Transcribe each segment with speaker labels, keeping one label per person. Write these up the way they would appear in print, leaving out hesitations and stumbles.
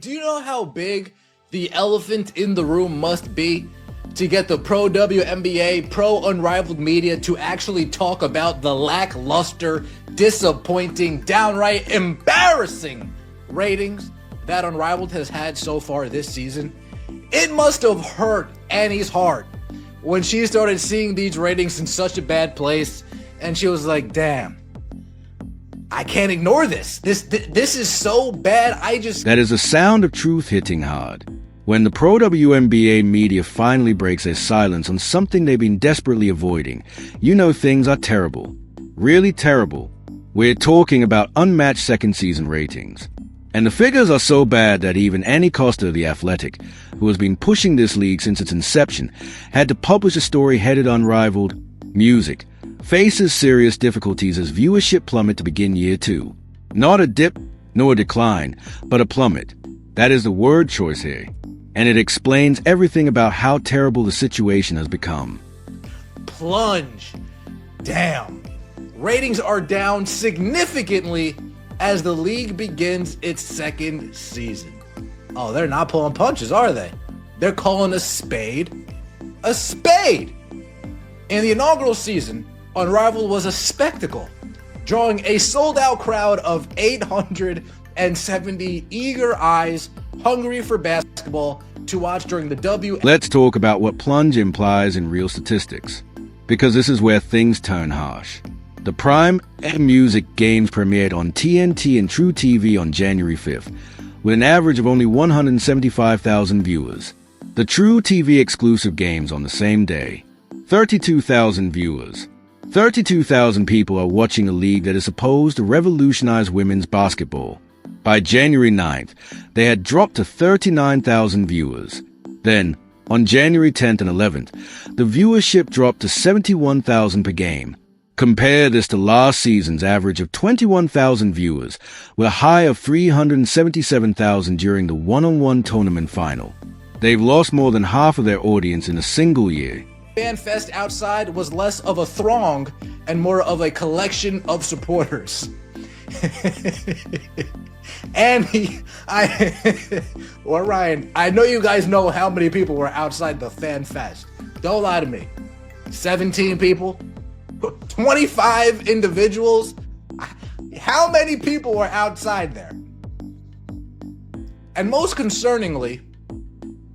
Speaker 1: Do you know how big the elephant in the room must be to get the pro WNBA, pro Unrivaled media to actually talk about the lackluster, disappointing, downright embarrassing ratings that Unrivaled has had so far this season? It must have hurt Annie's heart when she started seeing these ratings in such a bad place, and she was like, damn, I can't ignore this. This is so bad.
Speaker 2: That is the sound of truth hitting hard. When the pro WNBA media finally breaks their silence on something they've been desperately avoiding, you know things are terrible. Really terrible. We're talking about unmatched second season ratings. And the figures are so bad that even Annie Costa of The Athletic, who has been pushing this league since its inception, had to publish a story headed Unrivaled Music faces serious difficulties as viewership plummet to begin year 2. Not a dip, nor a decline, but a plummet. That is the word choice here. And it explains everything about how terrible the situation has become.
Speaker 1: Plunge. Damn. Ratings are down significantly as the league begins its second season. Oh, they're not pulling punches, are they? They're calling a spade a spade. In the inaugural season, Unrivaled was a spectacle, drawing a sold-out crowd of 870 eager eyes hungry for basketball to watch during the W.
Speaker 2: Let's talk about what plunge implies in real statistics, because this is where things turn harsh. The Prime Music games premiered on TNT and True TV on January 5th, with an average of only 175,000 viewers. The True TV exclusive games on the same day, 32,000 viewers. 32,000 people are watching a league that is supposed to revolutionize women's basketball. By January 9th, they had dropped to 39,000 viewers. Then, on January 10th and 11th, the viewership dropped to 71,000 per game. Compare this to last season's average of 21,000 viewers, with a high of 377,000 during the one-on-one tournament final. They've lost more than half of their audience in a single year.
Speaker 1: Fan fest outside was less of a throng and more of a collection of supporters. Ryan, I know you guys know how many people were outside the fan fest. Don't lie to me. 17 people? 25 individuals? How many people were outside there? And most concerningly,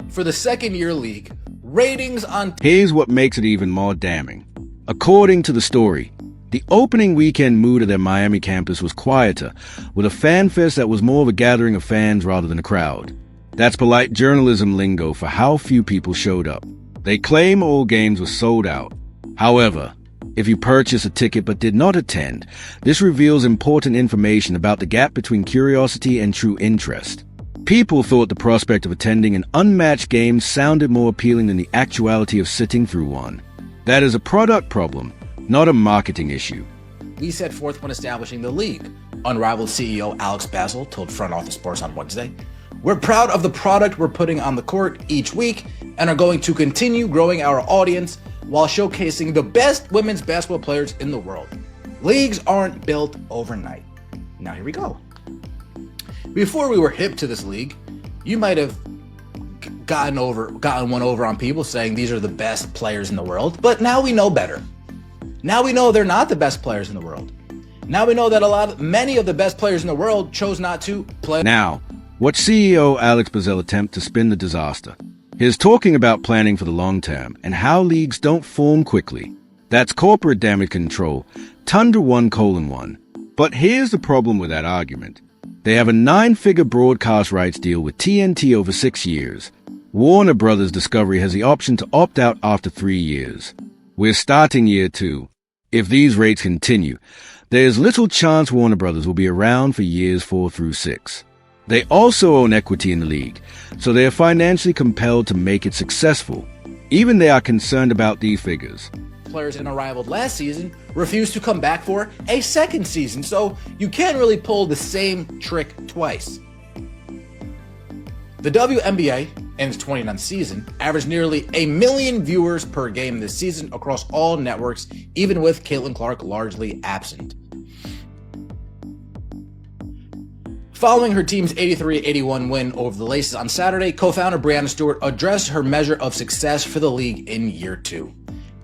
Speaker 1: for the second-year league, ratings on...
Speaker 2: Here's what makes it even more damning. According to the story, the opening weekend mood of their Miami campus was quieter, with a fan fest that was more of a gathering of fans rather than a crowd. That's polite journalism lingo for how few people showed up. They claim all games were sold out. However, if you purchase a ticket but did not attend, this reveals important information about the gap between curiosity and true interest. People thought the prospect of attending an unmatched game sounded more appealing than the actuality of sitting through one. That is a product problem, not a marketing issue.
Speaker 1: We set forth when establishing the league. Unrivaled CEO Alex Basil told Front Office Sports on Wednesday, "We're proud of the product we're putting on the court each week and are going to continue growing our audience while showcasing the best women's basketball players in the world. Leagues aren't built overnight." Now here we go. Before we were hip to this league, you might have gotten one over on people saying these are the best players in the world, but now we know better. Now we know they're not the best players in the world. Now we know that many of the best players in the world chose not to play.
Speaker 2: Now, watch CEO Alex Basil attempt to spin the disaster. He's talking about planning for the long term and how leagues don't form quickly. That's corporate damage control, Tundra 1:1. But here's the problem with that argument. They have a 9-figure broadcast rights deal with TNT over 6 years. Warner Brothers Discovery has the option to opt out after 3 years. We're starting year 2. If these rates continue, there's little chance Warner Brothers will be around for years 4 through 6. They also own equity in the league, so they are financially compelled to make it successful. Even they are concerned about these figures.
Speaker 1: Players in Unrivaled last season refused to come back for a second season, so you can't really pull the same trick twice. The WNBA, in its 29th season, averaged nearly 1 million viewers per game this season across all networks, even with Caitlin Clark largely absent. Following her team's 83-81 win over the Laces on Saturday, co-founder Breanna Stewart addressed her measure of success for the league in year 2.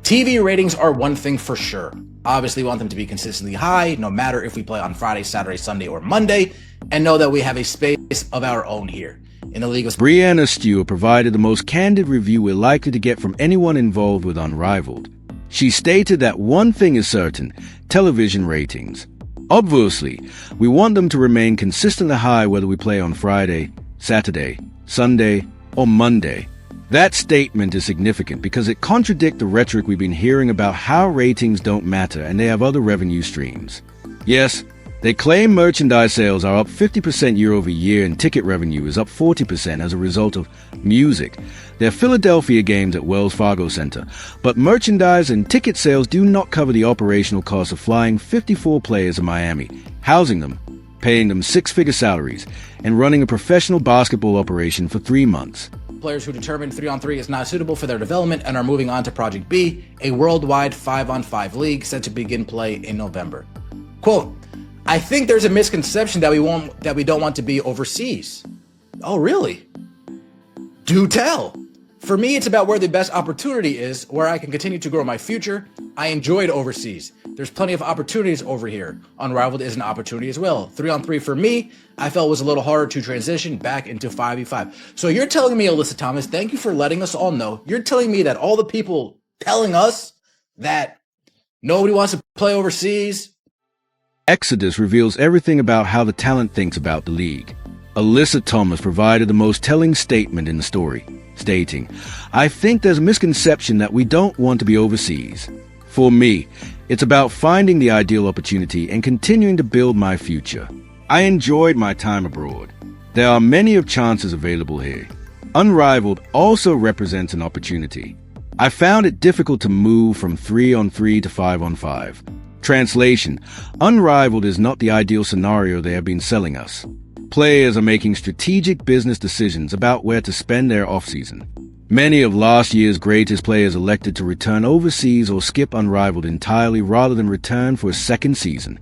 Speaker 1: TV ratings are one thing for sure. Obviously, we want them to be consistently high, no matter if we play on Friday, Saturday, Sunday, or Monday, and know that we have a space of our own here. In the league of
Speaker 2: Breanna Stewart provided the most candid review we're likely to get from anyone involved with Unrivaled. She stated that one thing is certain: television ratings. Obviously, we want them to remain consistently high whether we play on Friday, Saturday, Sunday, or Monday. That statement is significant because it contradicts the rhetoric we've been hearing about how ratings don't matter and they have other revenue streams. Yes, they claim merchandise sales are up 50% year over year and ticket revenue is up 40% as a result of music. Their Philadelphia games at Wells Fargo Center, but merchandise and ticket sales do not cover the operational cost of flying 54 players to Miami, housing them, paying them six-figure salaries, and running a professional basketball operation for 3 months.
Speaker 1: Players who determined 3-on-3 is not suitable for their development and are moving on to Project B, a worldwide 5-on-5 league set to begin play in November. Quote, I think there's a misconception that we don't want to be overseas. Oh, really? Do tell. For me, it's about where the best opportunity is, where I can continue to grow my future. I enjoyed overseas. There's plenty of opportunities over here. Unrivaled is an opportunity as well. 3-on-3 for me, I felt was a little harder to transition back into 5v5. So you're telling me, Alyssa Thomas, thank you for letting us all know. You're telling me that all the people telling us that nobody wants to play overseas.
Speaker 2: Exodus reveals everything about how the talent thinks about the league. Alyssa Thomas provided the most telling statement in the story, stating, I think there's a misconception that we don't want to be overseas. For me, it's about finding the ideal opportunity and continuing to build my future. I enjoyed my time abroad. There are many of chances available here. Unrivaled also represents an opportunity. I found it difficult to move from 3-on-3 to 5-on-5. Translation, Unrivaled is not the ideal scenario they have been selling us. Players are making strategic business decisions about where to spend their offseason. Many of last year's greatest players elected to return overseas or skip Unrivaled entirely rather than return for a second season.